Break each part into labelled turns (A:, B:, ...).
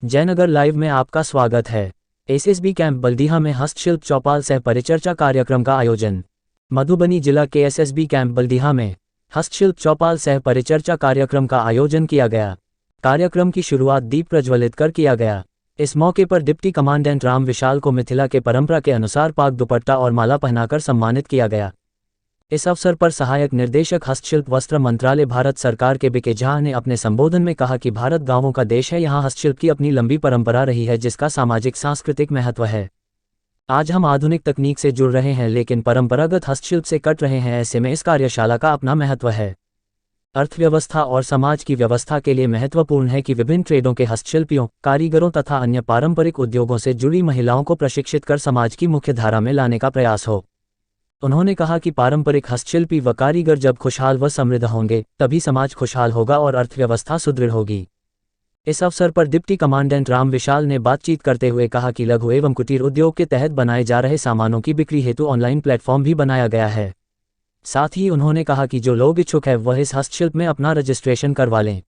A: Jaynagar live में आपका स्वागत है। एसएसबी कैंप बल्दिहा में हस्तशिल्प चौपाल सह परिचर्चा कार्यक्रम का आयोजन। मधुबनी जिला के एसएसबी कैंप बल्दिहा में हस्तशिल्प चौपाल सह परिचर्चा कार्यक्रम का आयोजन किया गया। कार्यक्रम की शुरुआत दीप प्रज्वलित कर किया गया। इस मौके पर डिप्टी कमांडेंट राम विशाल को मिथिला के परंपरा के अनुसार पाग दुपट्टा और माला पहनाकर सम्मानित किया गया। इस अवसर पर सहायक निर्देशक हस्तशिल्प वस्त्र मंत्रालय भारत सरकार के बीके झा ने अपने संबोधन में कहा कि भारत गांवों का देश है, यहाँ हस्तशिल्प की अपनी लंबी परंपरा रही है जिसका सामाजिक सांस्कृतिक महत्व है। आज हम आधुनिक तकनीक से जुड़ रहे हैं लेकिन परंपरागत हस्तशिल्प से कट रहे हैं, ऐसे में इस कार्यशाला का अपना महत्व है। अर्थव्यवस्था और समाज की व्यवस्था के लिए महत्वपूर्ण है कि विभिन्न ट्रेडों के हस्तशिल्पियों, कारीगरों तथा अन्य पारंपरिक उद्योगों से जुड़ी महिलाओं को प्रशिक्षित कर समाज की मुख्य धारा में लाने का प्रयास हो। उन्होंने कहा कि पारंपरिक हस्तशिल्पी व कारीगर जब खुशहाल व समृद्ध होंगे तभी समाज खुशहाल होगा और अर्थव्यवस्था सुदृढ़ होगी। इस अवसर पर डिप्टी कमांडेंट राम विशाल ने बातचीत करते हुए कहा कि लघु एवं कुटीर उद्योग के तहत बनाए जा रहे सामानों की बिक्री हेतु ऑनलाइन प्लेटफॉर्म भी बनाया गया है। साथ ही उन्होंने कहा कि जो लोग इच्छुक है वह इस हस्तशिल्प में अपना रजिस्ट्रेशन करवा लें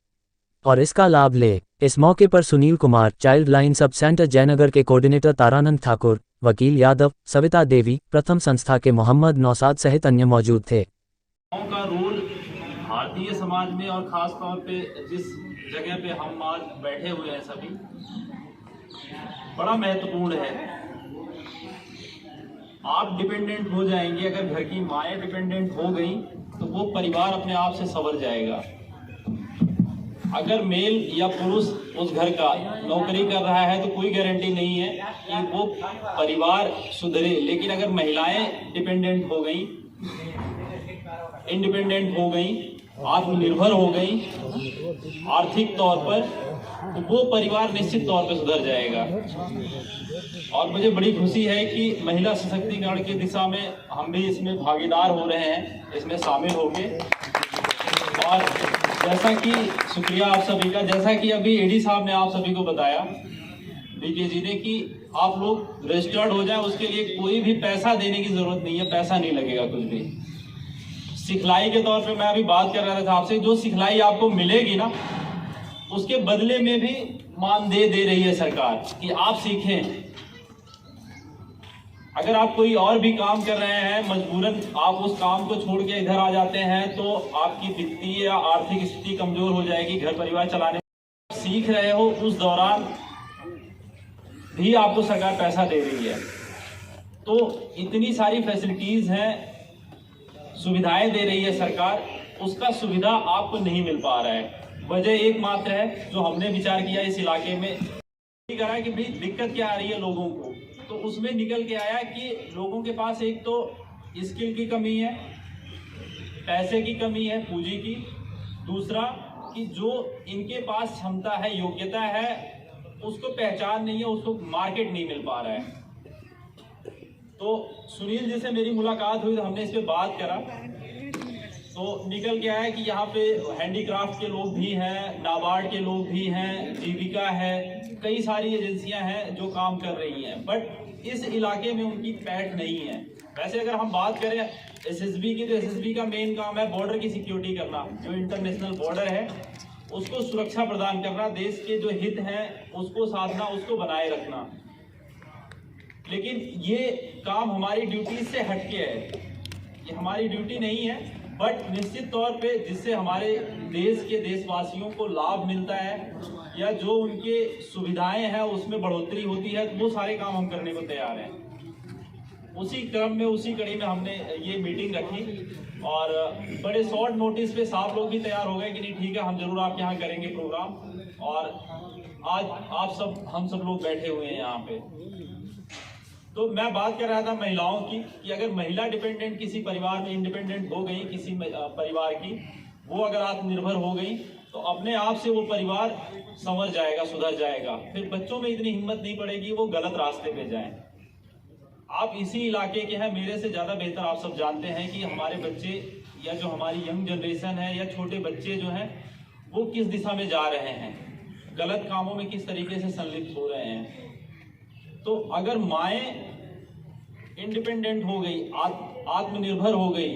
A: और इसका लाभ ले। इस मौके पर Sunil Kumar, child line sub centre Jaynagar के कोऑर्डिनेटर तारानंद ठाकुर, वकील यादव, सविता देवी, प्रथम संस्था के मोहम्मद नौसाद सहित अन्य मौजूद थे।
B: का रोल भारतीय समाज में और खास तौर पे जिस जगह पे हम आज बैठे हुए हैं सभी, बड़ा महत्वपूर्ण है। आप डिपेंडेंट हो जाएंगे, अगर घर की माएँ डिपेंडेंट हो गई तो वो परिवार अपने आप से संवर जाएगा। अगर मेल या पुरुष उस घर का नौकरी कर रहा है तो कोई गारंटी नहीं है कि वो परिवार सुधरे, लेकिन अगर महिलाएं डिपेंडेंट हो गई, इंडिपेंडेंट हो गई, आत्मनिर्भर हो गई आर्थिक तौर पर, तो वो परिवार निश्चित तौर पर सुधर जाएगा। और मुझे बड़ी खुशी है कि महिला सशक्तिकरण की दिशा में हम भी इसमें भागीदार हो रहे हैं, इसमें शामिल होंगे। और जैसा कि शुक्रिया आप सभी का, जैसा कि अभी एडी साहब ने आप सभी को बताया, बीके जी ने, कि आप लोग रजिस्टर्ड हो जाए, उसके लिए कोई भी पैसा देने की जरूरत नहीं है, पैसा नहीं लगेगा कुछ भी। सिखलाई के तौर पे मैं अभी बात कर रहा था आपसे, जो सिखलाई आपको मिलेगी ना उसके बदले में भी मानदेय दे रही है सरकार कि आप सीखें। अगर आप कोई और भी काम कर रहे हैं, मजबूरन आप उस काम को छोड़ के इधर आ जाते हैं तो आपकी वित्तीय या आर्थिक स्थिति कमजोर हो जाएगी, घर परिवार चलाने सीख रहे हो उस दौरान भी आपको सरकार पैसा दे रही है। तो इतनी सारी फैसिलिटीज हैं, सुविधाएं दे रही है सरकार, उसका सुविधा आपको नहीं मिल पा रहा है। वजह एकमात्र है जो हमने विचार किया इस इलाके में, करा कि भाई दिक्कत क्या आ रही है लोगों को, तो उसमें निकल के आया कि लोगों के पास एक तो स्किल की कमी है, पैसे की कमी है, पूंजी की। दूसरा कि जो इनके पास क्षमता है, योग्यता है, उसको पहचान नहीं है, उसको मार्केट नहीं मिल पा रहा है। तो सुनील जी से मेरी मुलाकात हुई तो हमने इस पे बात करा, तो निकल के आया कि यहाँ पे हैंडीक्राफ्ट के लोग भी हैं, नाबार्ड के लोग भी हैं, जीविका है, कई सारी एजेंसियां हैं जो काम कर रही हैं, बट इस इलाके में उनकी पैठ नहीं है। वैसे अगर हम बात करें एसएसबी की, तो एसएसबी का मेन काम है बॉर्डर की सिक्योरिटी करना, जो इंटरनेशनल बॉर्डर है उसको सुरक्षा प्रदान करना, देश के जो हित हैं उसको साधना, उसको बनाए रखना। लेकिन ये काम हमारी ड्यूटी से हटके है, ये हमारी ड्यूटी नहीं है, बट निश्चित तौर पे जिससे हमारे देश के देशवासियों को लाभ मिलता है या जो उनके सुविधाएं हैं उसमें बढ़ोतरी होती है, तो वो सारे काम हम करने को तैयार हैं। उसी क्रम में, उसी कड़ी में हमने ये मीटिंग रखी और बड़े शॉर्ट नोटिस पे साहब लोग भी तैयार हो गए कि नहीं ठीक है, हम जरूर आपके यहाँ करेंगे प्रोग्राम। और आज हम सब लोग बैठे हुए हैं यहाँ पे। तो मैं बात कर रहा था महिलाओं की कि अगर महिला डिपेंडेंट किसी परिवार में इंडिपेंडेंट हो गई, किसी परिवार की, वो अगर आत्मनिर्भर हो गई तो अपने आप से वो परिवार संवर जाएगा, सुधर जाएगा। फिर बच्चों में इतनी हिम्मत नहीं पड़ेगी वो गलत रास्ते पे जाएं। आप इसी इलाके के हैं, मेरे से ज्यादा बेहतर आप सब जानते हैं कि हमारे बच्चे या जो हमारी यंग जनरेशन है या छोटे बच्चे जो हैं वो किस दिशा में जा रहे हैं, गलत कामों में किस तरीके से संलिप्त हो रहे हैं। तो अगर माएँ इंडिपेंडेंट हो गई, आत्मनिर्भर हो गई,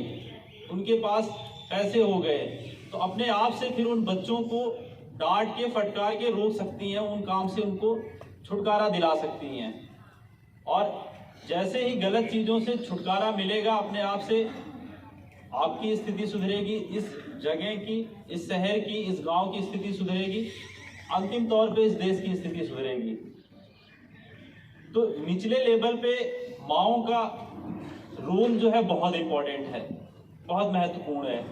B: उनके पास पैसे हो गए, तो अपने आप से फिर उन बच्चों को डांट के फटकार के रोक सकती हैं, उन काम से उनको छुटकारा दिला सकती हैं। और जैसे ही गलत चीज़ों से छुटकारा मिलेगा अपने आप से, आपकी स्थिति सुधरेगी, इस जगह की, इस शहर की, इस गांव की स्थिति सुधरेगी, अंतिम तौर पे इस देश की स्थिति सुधरेगी। तो निचले लेवल पे माओं का रोल जो है बहुत इंपॉर्टेंट है, बहुत महत्वपूर्ण है।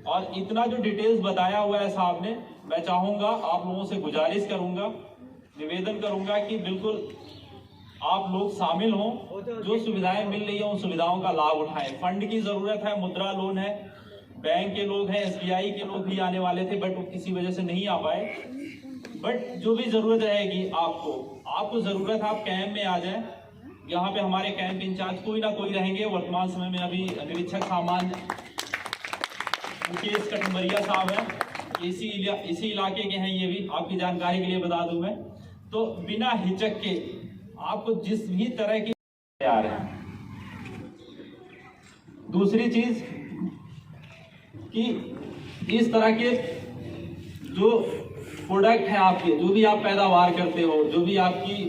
B: और इतना जो डिटेल्स बताया हुआ है साहब ने, मैं चाहूँगा, आप लोगों से गुजारिश करूँगा, निवेदन करूँगा कि बिल्कुल आप लोग शामिल हों, जो सुविधाएं मिल रही हैं उन सुविधाओं का लाभ उठाएं। फंड की ज़रूरत है, मुद्रा लोन है, बैंक के लोग हैं, SBI के लोग भी आने वाले थे बट किसी वजह से नहीं आ पाए। बट जो भी ज़रूरत रहेगी आपको ज़रूरत है, आप कैंप में आ जाएं। यहाँ पे हमारे कैंप इंचार्ज कोई ना कोई रहेंगे। वर्तमान समय में अभी निरीक्षक सामान्य मुकेश कटम्बरिया साहब हैं, इसी इलाके के हैं, ये भी आपकी जानकारी के लिए बता दूं मैं। तो बिना हिचक के आपको जिस भी तरह की तैयार है। दूसरी चीज कि इस तरह के जो प्रोडक्ट हैं आपके, जो भी आप पैदावार करते हो, जो भी आपकी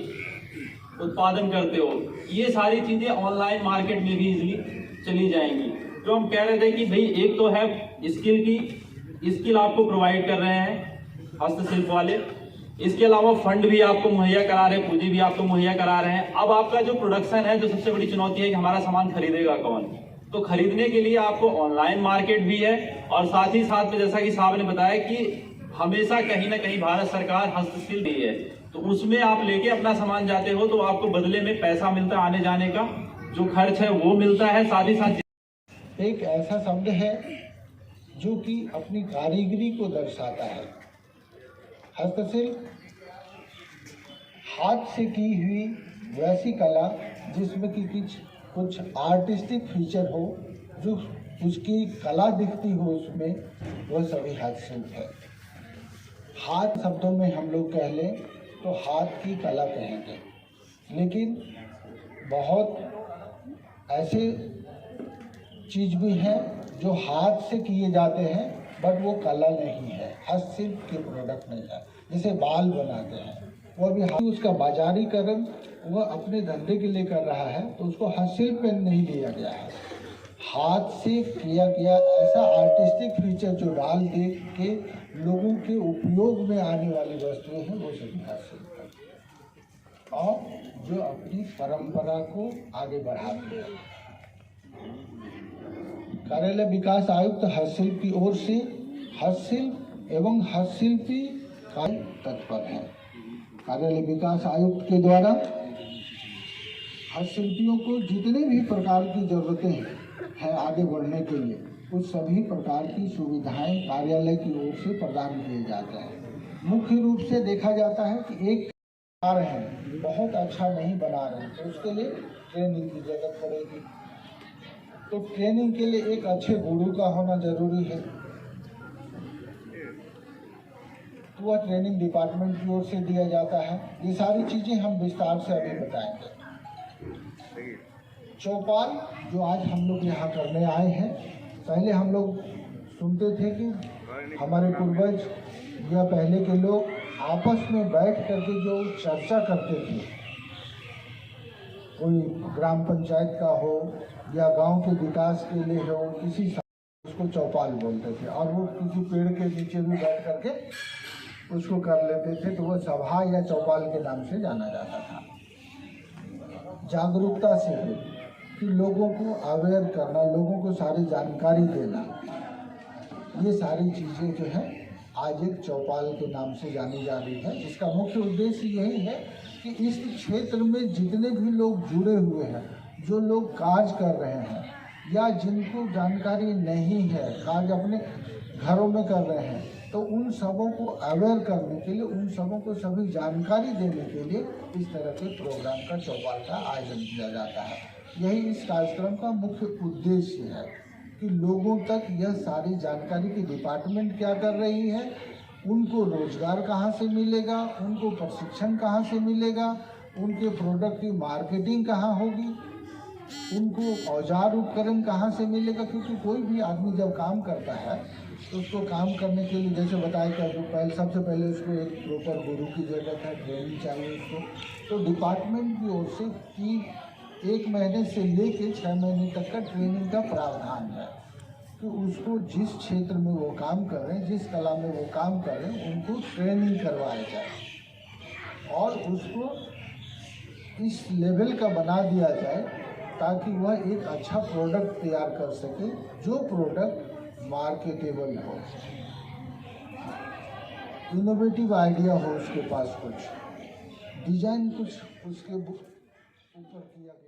B: उत्पादन करते हो, ये सारी चीजें ऑनलाइन मार्केट में भी इजीली चली जाएंगी। जो हम कह रहे थे कि भाई एक तो है स्किल आपको प्रोवाइड कर रहे हैं हस्तशिल्प वाले, इसके अलावा फंड भी आपको मुहैया करा रहे हैं, पूंजी भी आपको मुहैया करा रहे हैं। अब आपका जो प्रोडक्शन है, जो सबसे बड़ी चुनौती है कि हमारा सामान खरीदेगा कौन। तो खरीदने के लिए आपको ऑनलाइन मार्केट भी है, और साथ ही साथ में जैसा कि साहब ने बताया कि हमेशा कहीं ना कहीं भारत सरकार हस्तशिल्प दी है, तो उसमें आप लेके अपना सामान जाते हो तो आपको बदले में पैसा मिलता है, आने जाने का जो खर्च है वो मिलता है। साथ ही साथ
C: एक ऐसा शब्द है जो कि अपनी कारीगरी को दर्शाता है। हस्तशिल्प हाथ से की हुई वैसी कला जिसमें कि कुछ आर्टिस्टिक फीचर हो, जो उसकी कला दिखती हो उसमें, वह सभी हस्तशिल्प है। हाथ शब्दों में हम लोग कह लें तो हाथ की कला कहेंगे, लेकिन बहुत ऐसे चीज भी हैं जो हाथ से किए जाते हैं बट वो कला नहीं है, हस्तशिल्प के प्रोडक्ट नहीं है। जैसे बाल बनाते हैं, वो भी उसका बाजारीकरण वह अपने धंधे के लिए कर रहा है, तो उसको हस्तशिल्प में नहीं लिया गया है। हाथ से किया गया ऐसा आर्टिस्टिक फीचर जो डाल दे के लोगों के उपयोग में आने वाली वस्तुएं हैं, वो सभी हस्तशिल्प है, और जो अपनी परंपरा को आगे बढ़ाती है। कार्यालय विकास आयुक्त हस्तशिल्प की ओर से हस्तशिल्प एवं हस्तशिल्पी कार्य तत्पर है। कार्यालय विकास आयुक्त के द्वारा हस्तशिल्पियों को जितने भी प्रकार की जरूरतें हैं आगे बढ़ने के लिए, उस सभी प्रकार की सुविधाएं कार्यालय की ओर से प्रदान किए जाते हैं। मुख्य रूप से देखा जाता है कि एक कार्य है बहुत अच्छा नहीं बना रहे, तो उसके लिए ट्रेनिंग की जरूरत पड़ेगी। तो ट्रेनिंग के लिए एक अच्छे गुरु का होना जरूरी है, तो वह ट्रेनिंग डिपार्टमेंट की ओर से दिया जाता है। ये सारी चीजें हम विस्तार से अभी बताएंगे। चौपाल जो आज हम लोग यहाँ करने आए हैं, पहले हम लोग सुनते थे कि हमारे पूर्वज या पहले के लोग आपस में बैठ करके जो चर्चा करते थे, कोई ग्राम पंचायत का हो या गांव के विकास के लिए हो, किसी उसको चौपाल बोलते थे, और वो किसी पेड़ के नीचे भी बैठ करके उसको कर लेते थे, तो वो सभा या चौपाल के नाम से जाना जाता था। जागरूकता से कि लोगों को अवेयर करना, लोगों को सारी जानकारी देना, ये सारी चीज़ें जो है आज एक चौपाल के नाम से जानी जा रही है। इसका मुख्य उद्देश्य यही है कि इस क्षेत्र में जितने भी लोग जुड़े हुए हैं, जो लोग कार्य कर रहे हैं या जिनको जानकारी नहीं है, कार्य अपने घरों में कर रहे हैं, तो उन सबों को अवेयर करने के लिए, उन सबों को सभी जानकारी देने के लिए इस तरह के प्रोग्राम का, चौपाल का आयोजन किया जाता है। यही इस कार्यक्रम का मुख्य उद्देश्य है कि लोगों तक यह सारी जानकारी की डिपार्टमेंट क्या कर रही है, उनको रोजगार कहाँ से मिलेगा, उनको प्रशिक्षण कहाँ से मिलेगा, उनके प्रोडक्ट की मार्केटिंग कहाँ होगी, उनको औजार उपकरण कहाँ से मिलेगा, क्योंकि कोई भी आदमी जब काम करता है तो उसको काम करने के लिए जैसे बताया कि सबसे पहले उसको एक प्रॉपर गुरु की ज़रूरत है, ट्रेनिंग चाहिए उसको। तो डिपार्टमेंट की ओर से 1 महीने से लेकर 6 महीने तक का ट्रेनिंग का प्रावधान है कि उसको जिस क्षेत्र में वो काम कर रहे हैं, जिस कला में वो काम कर रहे हैं, उनको ट्रेनिंग करवाया जाए और उसको इस लेवल का बना दिया जाए ताकि वह एक अच्छा प्रोडक्ट तैयार कर सके, जो प्रोडक्ट मार्केटेबल हो, इनोवेटिव आइडिया हो उसके पास, कुछ डिजाइन कुछ उसके ऊपर किया गया।